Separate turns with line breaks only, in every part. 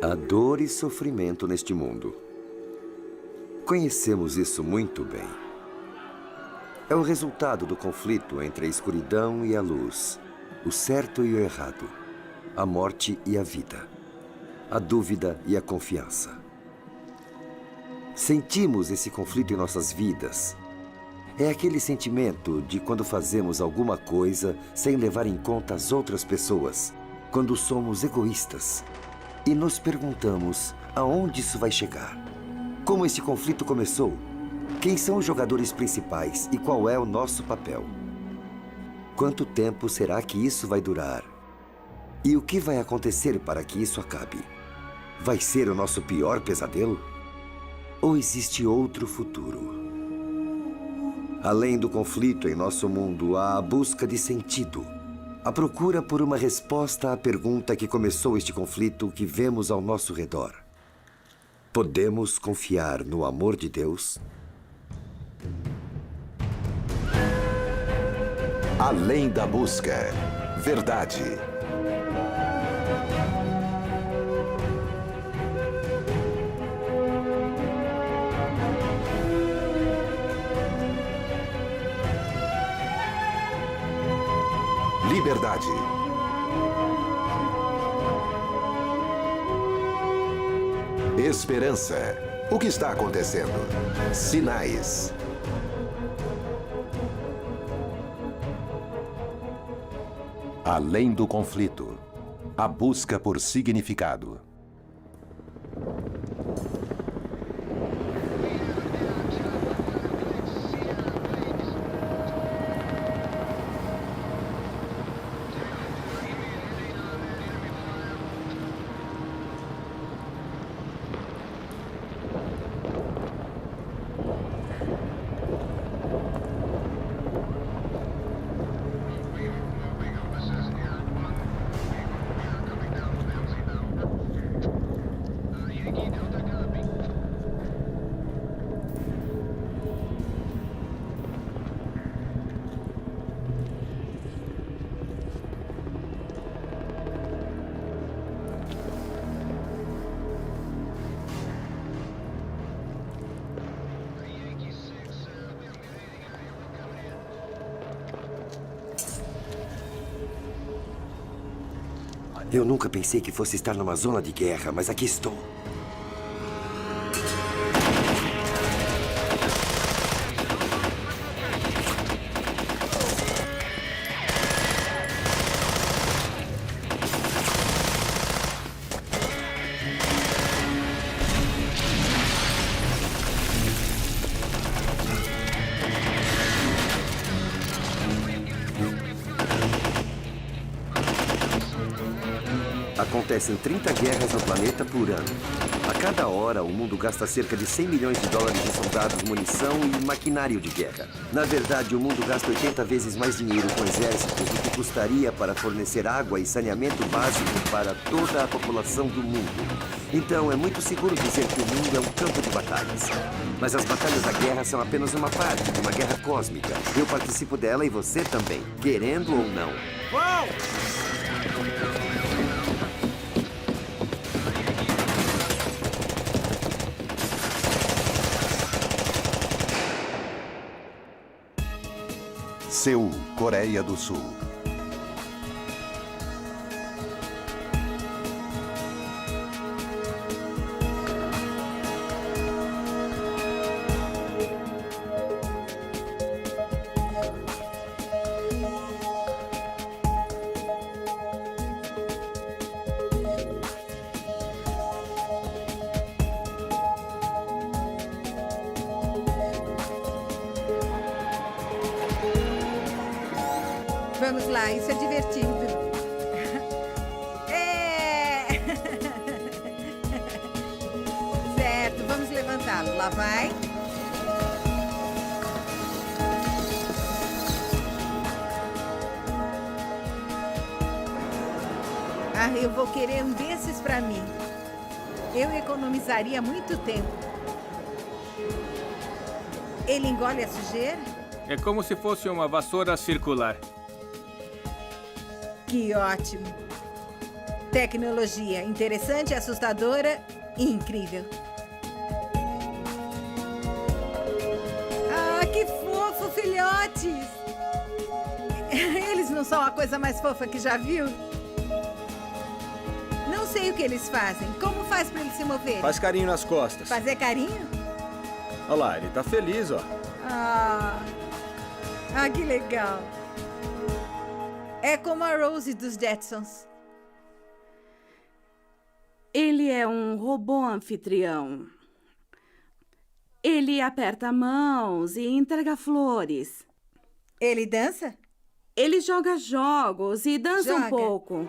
Há dor e sofrimento neste mundo. Conhecemos isso muito bem. É o resultado do conflito entre a escuridão e a luz, o certo e o errado, a morte e a vida, a dúvida e a confiança. Sentimos esse conflito em nossas vidas. É aquele sentimento de quando fazemos alguma coisa sem levar em conta as outras pessoas, quando somos egoístas e nos perguntamos aonde isso vai chegar. Como esse conflito começou? Quem são os jogadores principais e qual é o nosso papel? Quanto tempo será que isso vai durar? E o que vai acontecer para que isso acabe? Vai ser o nosso pior pesadelo? Ou existe outro futuro? Além do conflito em nosso mundo, há a busca de sentido. A procura por uma resposta à pergunta que começou este conflito que vemos ao nosso redor. Podemos confiar no amor de Deus?
Além da busca. Verdade. Liberdade. Esperança. O que está acontecendo? Sinais. Além do conflito. A busca por significado.
Eu nunca pensei que fosse estar numa zona de guerra, mas aqui estou. Acontecem 30 guerras no planeta por ano. A cada hora, o mundo gasta cerca de 100 milhões de dólares em soldados, munição e maquinário de guerra. Na verdade, o mundo gasta 80 vezes mais dinheiro com exércitos do que custaria para fornecer água e saneamento básico para toda a população do mundo. Então, é muito seguro dizer que o mundo é um campo de batalhas. Mas as batalhas da guerra são apenas uma parte de uma guerra cósmica. Eu participo dela e você também, querendo ou não.
Uau!
Seul, Coreia do Sul.
Vamos lá, isso é divertido. É! Certo, vamos levantá-lo. Lá vai. Ah, eu vou querer um desses pra mim. Eu economizaria muito tempo. Ele engole a sujeira?
É como se fosse uma vassoura circular.
Que ótimo. Tecnologia interessante, assustadora e incrível. Ah, que fofo, filhotes! Eles não são a coisa mais fofa que já viu? Não sei o que eles fazem. Como faz pra eles se moverem?
Faz carinho nas costas.
Fazer carinho?
Olha lá, ele tá feliz, ó.
Ah, que legal. É como a Rose dos Jetsons.
Ele é um robô anfitrião. Ele aperta mãos e entrega flores.
Ele dança?
Ele joga jogos e dança um pouco.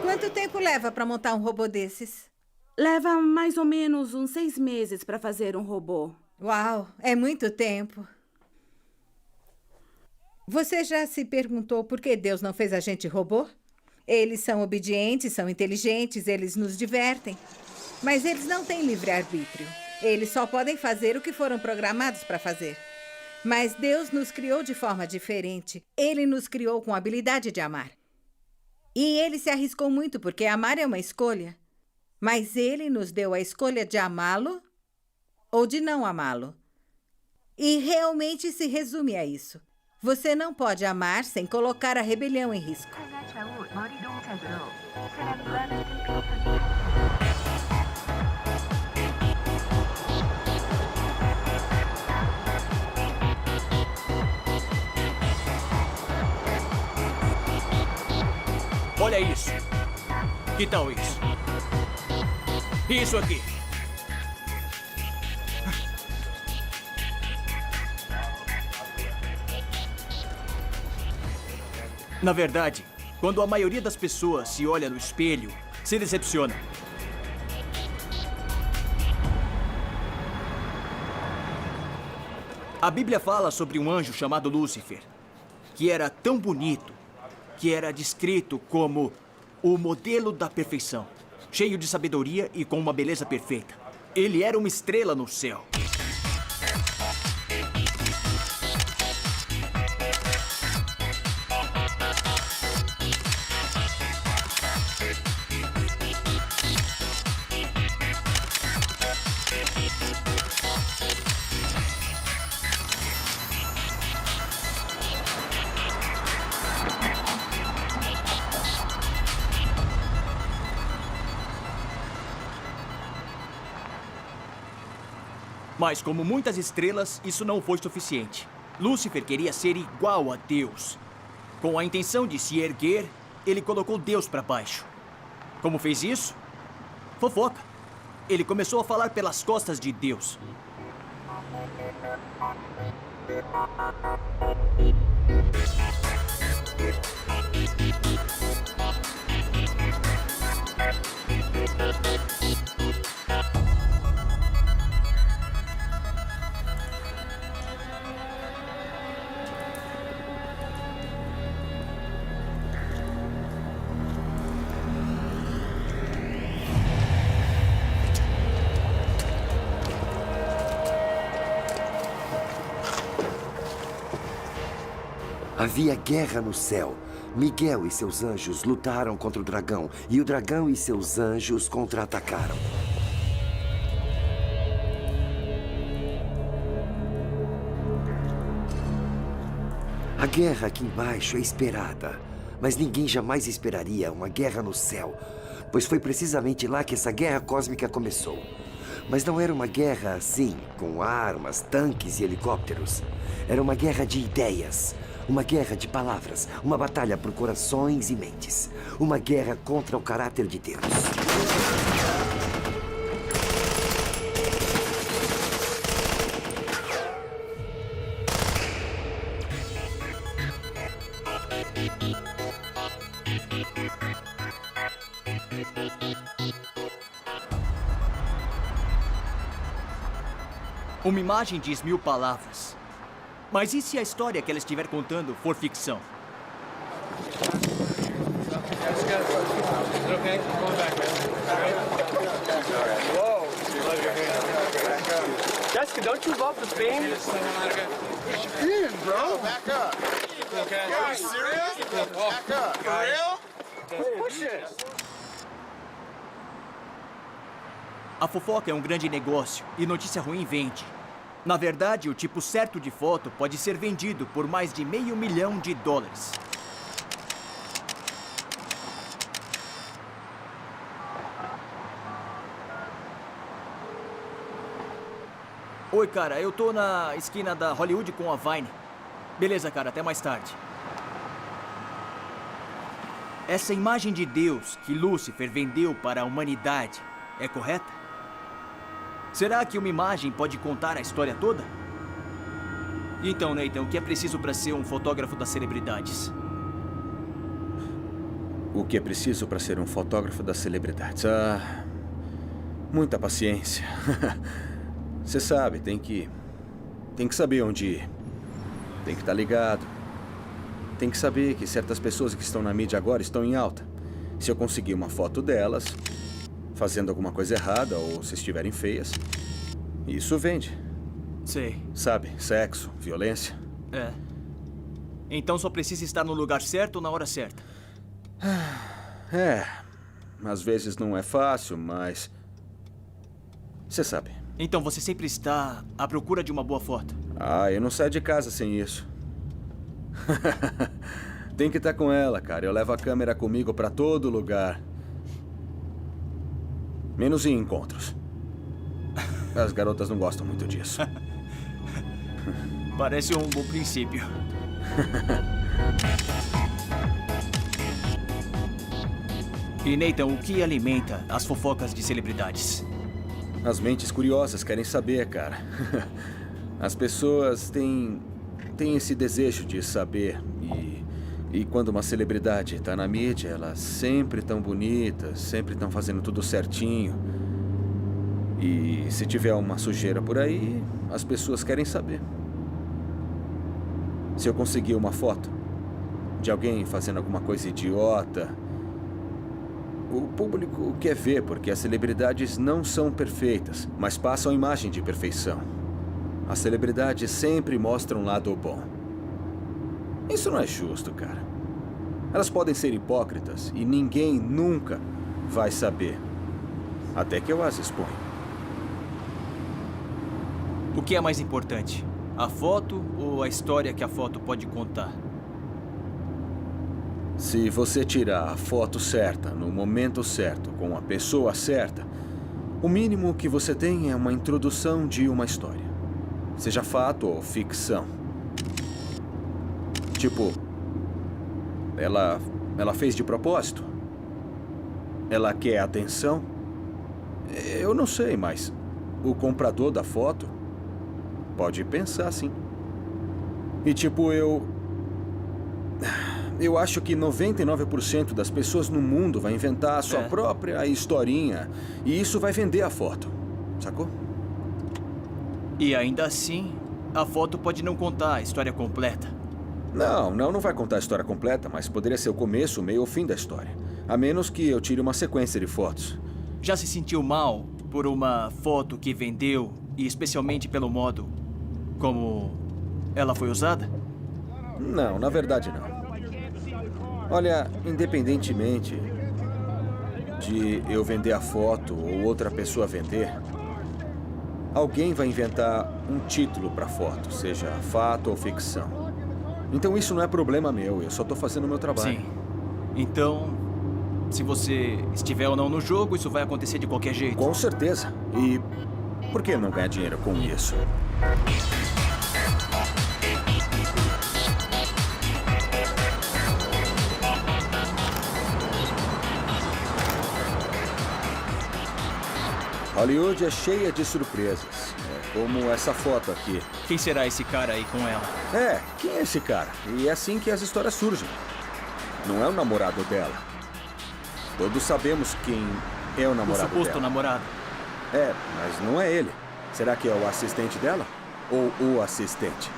Quanto tempo leva para montar um robô desses?
Leva mais ou menos uns 6 meses para fazer um robô.
Uau, é muito tempo. Você já se perguntou por que Deus não fez a gente robô? Eles são obedientes, são inteligentes, eles nos divertem. Mas eles não têm livre-arbítrio. Eles só podem fazer o que foram programados para fazer. Mas Deus nos criou de forma diferente. Ele nos criou com a habilidade de amar. E ele se arriscou muito, porque amar é uma escolha. Mas ele nos deu a escolha de amá-lo ou de não amá-lo. E realmente se resume a isso. Você não pode amar sem colocar a rebelião em risco.
Olha isso. Que tal isso? Isso aqui. Na verdade, quando a maioria das pessoas se olha no espelho, se decepciona. A Bíblia fala sobre um anjo chamado Lúcifer, que era tão bonito, que era descrito como o modelo da perfeição, cheio de sabedoria e com uma beleza perfeita. Ele era uma estrela no céu. Mas, como muitas estrelas, isso não foi suficiente. Lúcifer queria ser igual a Deus. Com a intenção de se erguer, ele colocou Deus para baixo. Como fez isso? Fofoca. Ele começou a falar pelas costas de Deus.
Havia guerra no céu. Miguel e seus anjos lutaram contra o dragão, e o dragão e seus anjos contra-atacaram. A guerra aqui embaixo é esperada, mas ninguém jamais esperaria uma guerra no céu, pois foi precisamente lá que essa guerra cósmica começou. Mas não era uma guerra assim, com armas, tanques e helicópteros. Era uma guerra de ideias. Uma guerra de palavras, uma batalha por corações e mentes. Uma guerra contra o caráter de Deus.
Uma imagem diz 1000 palavras. Mas e se a história que ela estiver contando for ficção?
Jessica, don't you love the theme?
Bro, back up. Okay. Are you serious? Back up. For real?
A fofoca é um grande negócio e notícia ruim vende. Na verdade, o tipo certo de foto pode ser vendido por mais de $500 milhão. Oi, cara, eu tô na esquina da Hollywood com a Vine. Beleza, cara, até mais tarde. Essa imagem de Deus que Lúcifer vendeu para a humanidade é correta? Será que uma imagem pode contar a história toda? Então, Nathan, o que é preciso para ser um fotógrafo das celebridades?
O que é preciso para ser um fotógrafo das celebridades? Muita paciência. Você sabe, tem que saber onde ir. Tem que estar ligado. Tem que saber que certas pessoas que estão na mídia agora estão em alta. Se eu conseguir uma foto delas fazendo alguma coisa errada ou se estiverem feias, isso vende.
Sei.
Sabe, sexo, violência.
É. Então só precisa estar no lugar certo na hora certa.
Às vezes não é fácil, mas você sabe.
Então você sempre está à procura de uma boa foto.
Eu não saio de casa sem isso. Tem que estar com ela, cara. Eu levo a câmera comigo pra todo lugar. Menos em encontros. As garotas não gostam muito disso.
Parece um bom princípio. E Nathan, o que alimenta as fofocas de celebridades?
As mentes curiosas querem saber, cara. As pessoas têm esse desejo de saber. E quando uma celebridade está na mídia, elas sempre estão bonitas, sempre estão fazendo tudo certinho. E se tiver uma sujeira por aí, as pessoas querem saber. Se eu conseguir uma foto de alguém fazendo alguma coisa idiota, o público quer ver, porque as celebridades não são perfeitas, mas passam a imagem de perfeição. As celebridades sempre mostram um lado bom. Isso não é justo, cara. Elas podem ser hipócritas e ninguém nunca vai saber. Até que eu as exponho.
O que é mais importante? A foto ou a história que a foto pode contar?
Se você tirar a foto certa, no momento certo, com a pessoa certa, o mínimo que você tem é uma introdução de uma história. Seja fato ou ficção. Tipo, ela fez de propósito? Ela quer atenção? Eu não sei, mas o comprador da foto pode pensar assim. E tipo, eu acho que 99% das pessoas no mundo vai inventar a sua própria historinha e isso vai vender a foto, sacou?
E ainda assim, a foto pode não contar a história completa.
Não vai contar a história completa, mas poderia ser o começo, o meio ou o fim da história. A menos que eu tire uma sequência de fotos.
Já se sentiu mal por uma foto que vendeu, e especialmente pelo modo como ela foi usada?
Não, na verdade não. Olha, independentemente de eu vender a foto ou outra pessoa vender, alguém vai inventar um título para a foto, seja fato ou ficção. Então isso não é problema meu, eu só tô fazendo o meu trabalho.
Sim. Então, se você estiver ou não no jogo, isso vai acontecer de qualquer jeito.
Com certeza. E por que não ganhar dinheiro com isso? Hollywood é cheia de surpresas. Como essa foto aqui.
Quem será esse cara aí com ela?
Quem é esse cara? E é assim que as histórias surgem. Não é o namorado dela. Todos sabemos quem é o namorado dela.
O suposto namorado.
Mas não é ele. Será que é o assistente dela? Ou o assistente?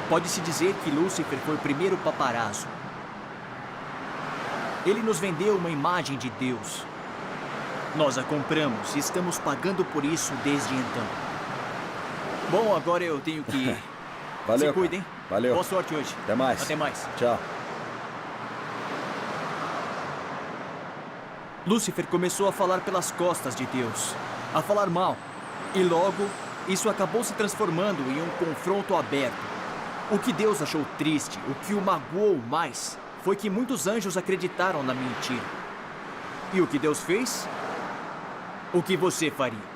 Pode-se dizer que Lúcifer foi o primeiro paparazzo. Ele nos vendeu uma imagem de Deus. Nós a compramos e estamos pagando por isso desde então. Bom, agora eu tenho que ir.
Valeu.
Se cuidem.
Valeu.
Boa sorte hoje.
Até mais.
Até mais.
Tchau.
Lúcifer começou a falar pelas costas de Deus, a falar mal. E logo, isso acabou se transformando em um confronto aberto. O que Deus achou triste, o que o magoou mais, foi que muitos anjos acreditaram na mentira. E o que Deus fez? O que você faria?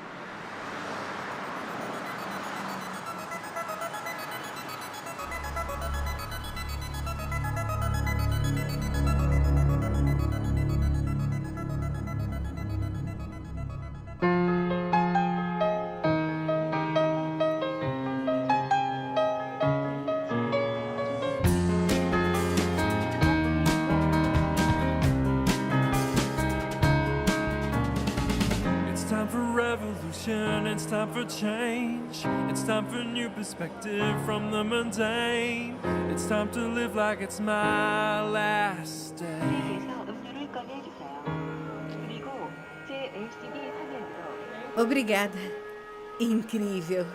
It's time for revolution, it's time for change. It's time for new perspective from the mundane. It's time to live like it's my last day.
TV에서 음료를 꺼내주세요. 그리고 제 LCD 화면으로
Obrigada. Incrível.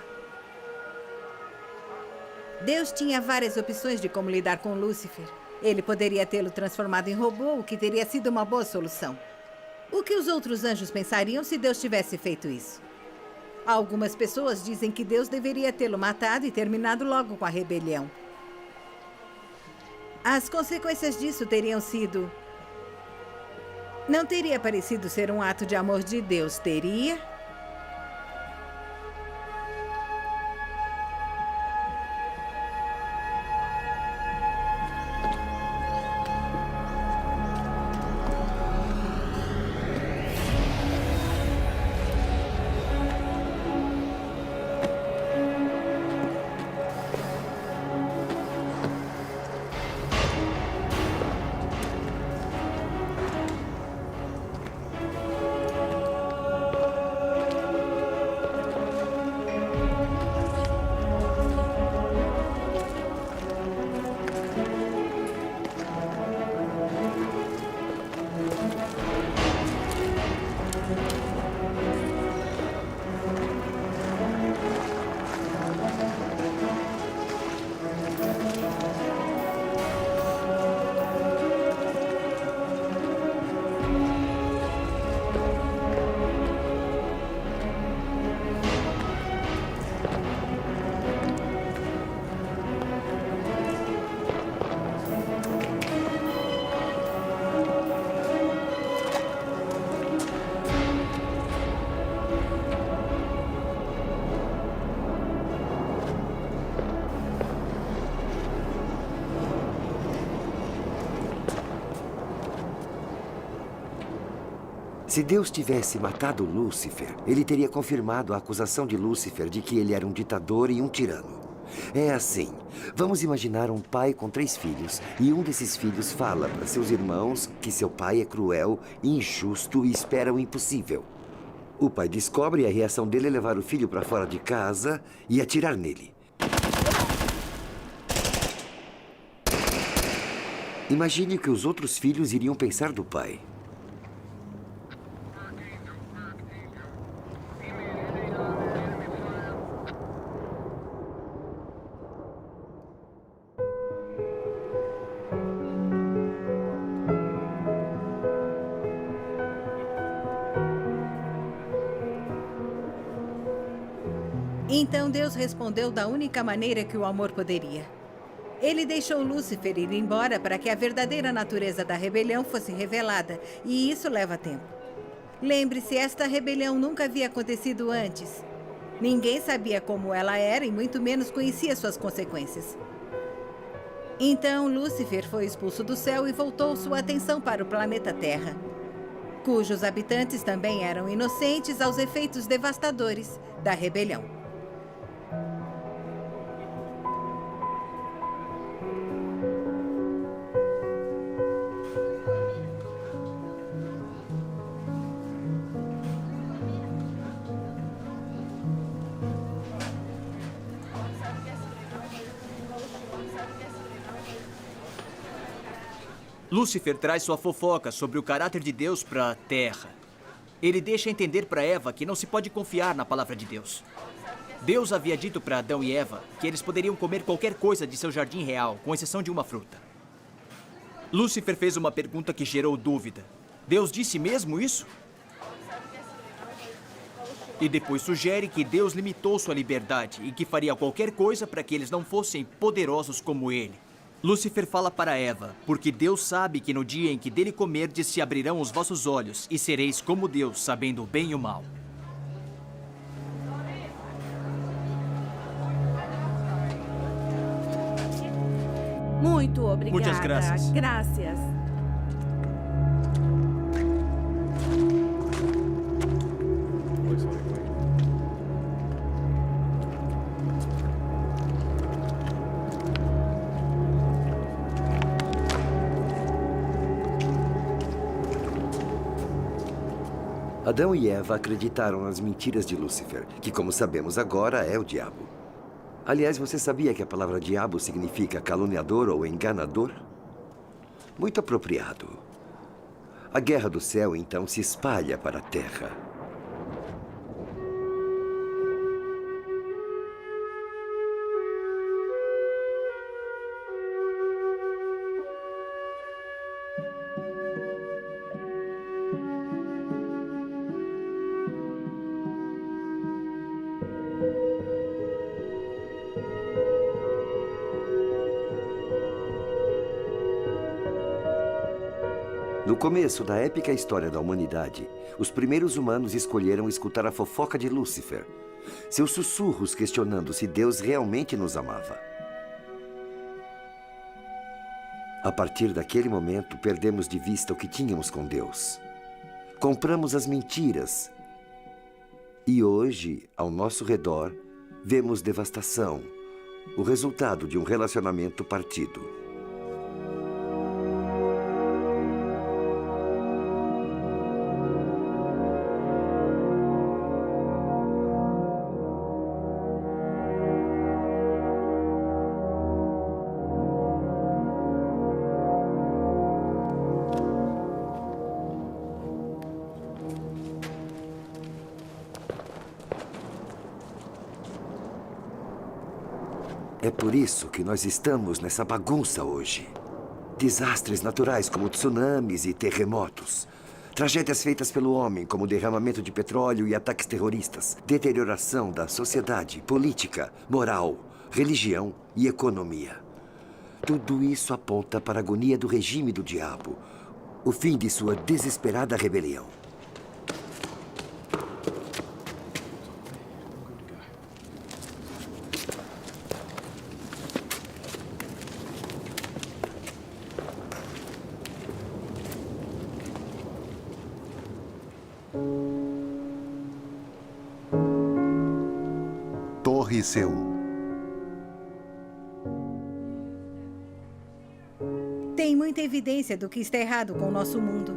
Deus tinha várias opções de como lidar com Lúcifer. Ele poderia tê-lo transformado em robô, o que teria sido uma boa solução. O que os outros anjos pensariam se Deus tivesse feito isso? Algumas pessoas dizem que Deus deveria tê-lo matado e terminado logo com a rebelião. As consequências disso teriam sido... Não teria parecido ser um ato de amor de Deus, teria?
Se Deus tivesse matado Lúcifer, ele teria confirmado a acusação de Lúcifer de que ele era um ditador e um tirano. É assim. Vamos imaginar um pai com 3 filhos e um desses filhos fala para seus irmãos que seu pai é cruel, injusto e espera o impossível. O pai descobre e a reação dele é levar o filho para fora de casa e atirar nele. Imagine o que os outros filhos iriam pensar do pai.
Então Deus respondeu da única maneira que o amor poderia. Ele deixou Lúcifer ir embora para que a verdadeira natureza da rebelião fosse revelada, e isso leva tempo. Lembre-se, esta rebelião nunca havia acontecido antes. Ninguém sabia como ela era e muito menos conhecia suas consequências. Então Lúcifer foi expulso do céu e voltou sua atenção para o planeta Terra, cujos habitantes também eram inocentes aos efeitos devastadores da rebelião.
Lúcifer traz sua fofoca sobre o caráter de Deus para a Terra. Ele deixa entender para Eva que não se pode confiar na palavra de Deus. Deus havia dito para Adão e Eva que eles poderiam comer qualquer coisa de seu jardim real, com exceção de uma fruta. Lúcifer fez uma pergunta que gerou dúvida. Deus disse mesmo isso? E depois sugere que Deus limitou sua liberdade e que faria qualquer coisa para que eles não fossem poderosos como ele. Lúcifer fala para Eva, porque Deus sabe que no dia em que dele comerdes se abrirão os vossos olhos e sereis como Deus, sabendo o bem e o mal.
Muito obrigada.
Muitas graças.
Graças.
Adão e Eva acreditaram nas mentiras de Lúcifer, que, como sabemos agora, é o diabo. Aliás, você sabia que a palavra diabo significa caluniador ou enganador? Muito apropriado. A guerra do céu, então, se espalha para a terra. No começo da épica história da humanidade, os primeiros humanos escolheram escutar a fofoca de Lúcifer, seus sussurros questionando se Deus realmente nos amava. A partir daquele momento, perdemos de vista o que tínhamos com Deus. Compramos as mentiras. E hoje, ao nosso redor, vemos devastação, o resultado de um relacionamento partido. É por isso que nós estamos nessa bagunça hoje. Desastres naturais como tsunamis e terremotos. Tragédias feitas pelo homem, como derramamento de petróleo e ataques terroristas. Deterioração da sociedade, política, moral, religião e economia. Tudo isso aponta para a agonia do regime do diabo. O fim de sua desesperada rebelião.
Torre Seul.
Tem muita evidência do que está errado com o nosso mundo.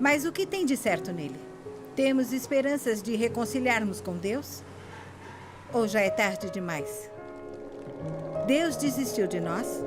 Mas o que tem de certo nele? Temos esperanças de reconciliarmos com Deus? Ou já é tarde demais? Deus desistiu de nós?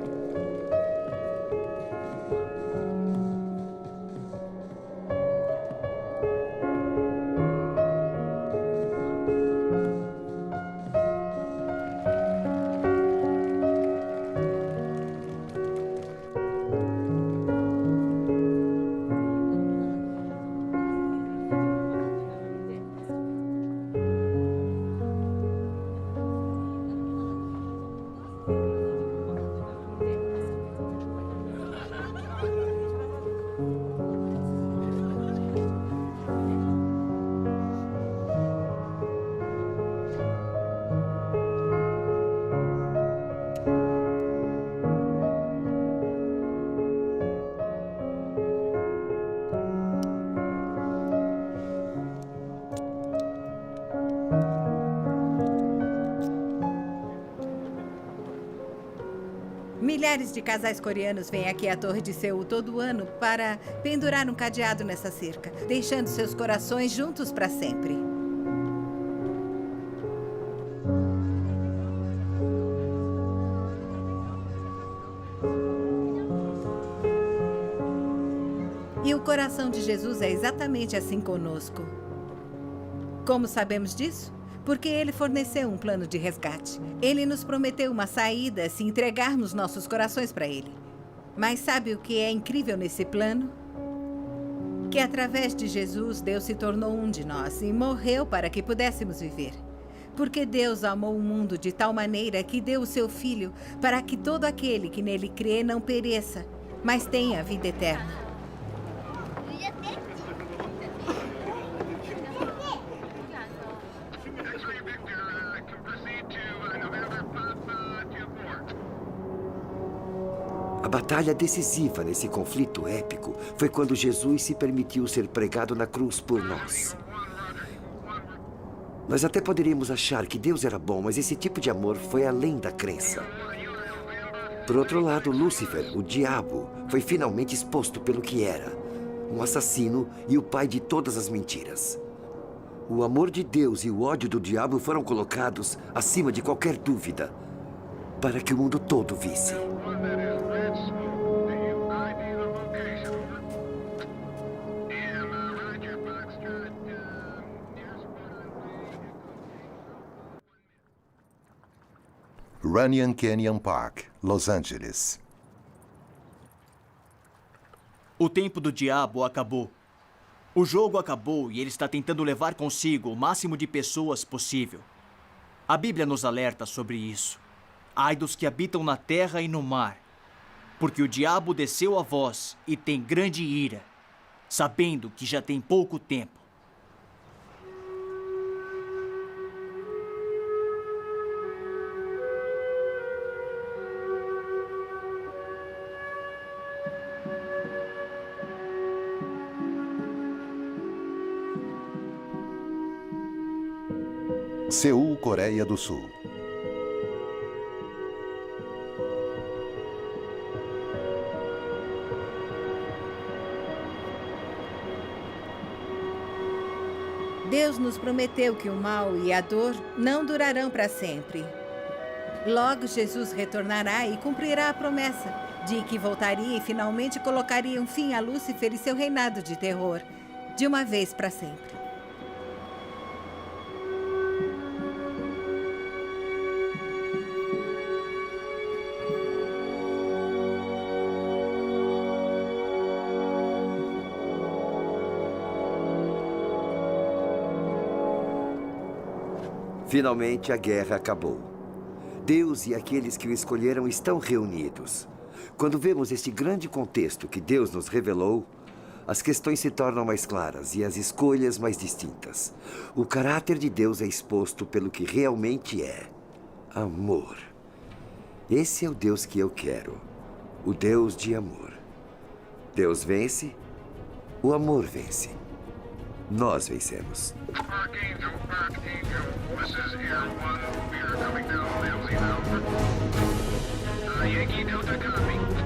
Milhares de casais coreanos vêm aqui à Torre de Seul todo ano para pendurar um cadeado nessa cerca, deixando seus corações juntos para sempre. E o coração de Jesus é exatamente assim conosco. Como sabemos disso? Porque ele forneceu um plano de resgate. Ele nos prometeu uma saída se entregarmos nossos corações para ele. Mas sabe o que é incrível nesse plano? Porque através de Jesus, Deus se tornou um de nós e morreu para que pudéssemos viver. Porque Deus amou o mundo de tal maneira que deu o seu Filho para que todo aquele que nele crê não pereça, mas tenha a vida eterna.
A batalha decisiva nesse conflito épico foi quando Jesus se permitiu ser pregado na cruz por nós. Nós até poderíamos achar que Deus era bom, mas esse tipo de amor foi além da crença. Por outro lado, Lúcifer, o diabo, foi finalmente exposto pelo que era: um assassino e o pai de todas as mentiras. O amor de Deus e o ódio do diabo foram colocados acima de qualquer dúvida, para que o mundo todo visse.
Runyon Canyon Park, Los Angeles.
O tempo do diabo acabou. O jogo acabou e ele está tentando levar consigo o máximo de pessoas possível. A Bíblia nos alerta sobre isso. Ai dos que habitam na terra e no mar, porque o diabo desceu a vós e tem grande ira, sabendo que já tem pouco tempo.
Seul, Coreia do Sul.
Deus nos prometeu que o mal e a dor não durarão para sempre. Logo, Jesus retornará e cumprirá a promessa de que voltaria e finalmente colocaria um fim a Lúcifer e seu reinado de terror, de uma vez para sempre.
Finalmente, a guerra acabou. Deus e aqueles que o escolheram estão reunidos. Quando vemos este grande contexto que Deus nos revelou, as questões se tornam mais claras e as escolhas mais distintas. O caráter de Deus é exposto pelo que realmente é: amor. Esse é o Deus que eu quero, o Deus de amor. Deus vence, o amor vence. Nós vencemos.
Archangel, this is Air One. We are coming down, LZ now. Yankee Delta copy.